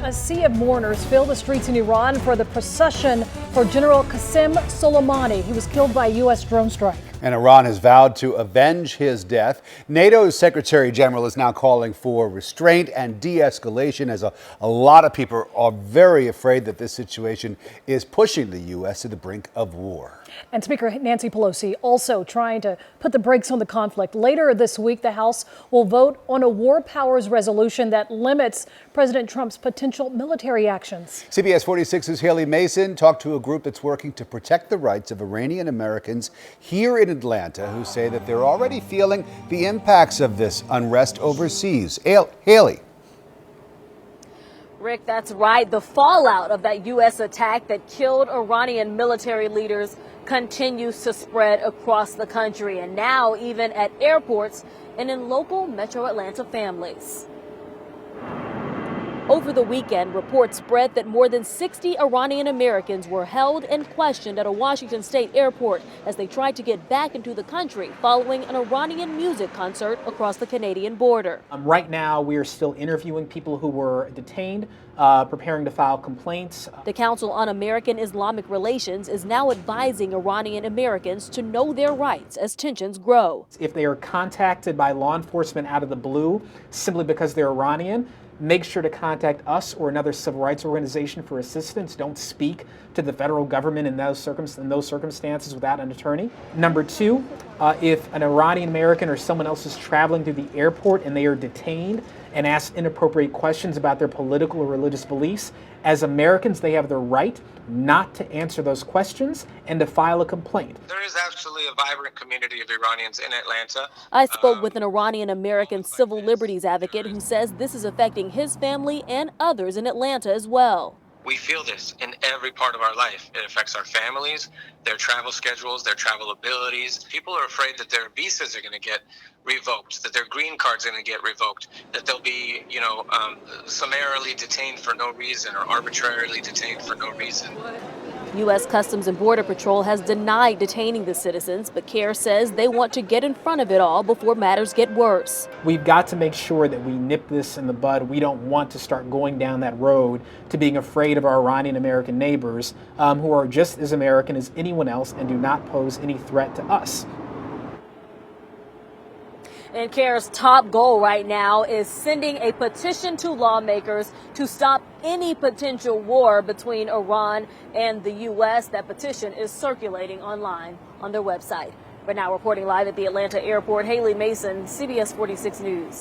A sea of mourners filled the streets in Iran for the procession for General Qasem Soleimani. He was killed by a U.S. drone strike. And Iran has vowed to avenge his death. NATO's Secretary General is now calling for restraint and de-escalation, as a lot of people are very afraid that this situation is pushing the U.S. to the brink of war. And Speaker Nancy Pelosi also trying to put the brakes on the conflict. Later this week, the House will vote on a war powers resolution that limits President Trump's potential military actions. CBS 46's Haley Mason talked to a group that's working to protect the rights of Iranian-Americans here in Atlanta, who say that they're already feeling the impacts of this unrest overseas. Haley. Rick, that's right. The fallout of that U.S. attack that killed Iranian military leaders continues to spread across the country, and now even at airports and in local Metro Atlanta families. Over the weekend, reports spread that more than 60 Iranian-Americans were held and questioned at a Washington state airport as they tried to get back into the country following an Iranian music concert across the Canadian border. Right now, we are still interviewing people who were detained, preparing to file complaints. The Council on American Islamic Relations is now advising Iranian-Americans to know their rights as tensions grow. If they are contacted by law enforcement out of the blue simply because they're Iranian, make sure to contact us or another civil rights organization for assistance. Don't speak to the federal government in those circumstances without an attorney. Number two, if an Iranian American or someone else is traveling through the airport and they are detained and asked inappropriate questions about their political or religious beliefs, as Americans, they have the right not to answer those questions and to file a complaint. There is actually a vibrant community of Iranians in Atlanta. I spoke with an Iranian-American civil liberties advocate who says this is affecting his family and others in Atlanta as well. We feel this in every part of our life. It affects our families, their travel schedules, their travel abilities. People are afraid that their visas are going to get revoked, that their green cards are going to get revoked, that they'll be, summarily detained for no reason or arbitrarily detained for no reason. U.S. Customs and Border Patrol has denied detaining the citizens, but CAIR says they want to get in front of it all before matters get worse. We've got to make sure that we nip this in the bud. We don't want to start going down that road to being afraid of our Iranian-American neighbors who are just as American as anyone else and do not pose any threat to us. And CAIR's top goal right now is sending a petition to lawmakers to stop any potential war between Iran and the U.S. That petition is circulating online on their website. But now reporting live at the Atlanta airport, Haley Mason, CBS 46 News.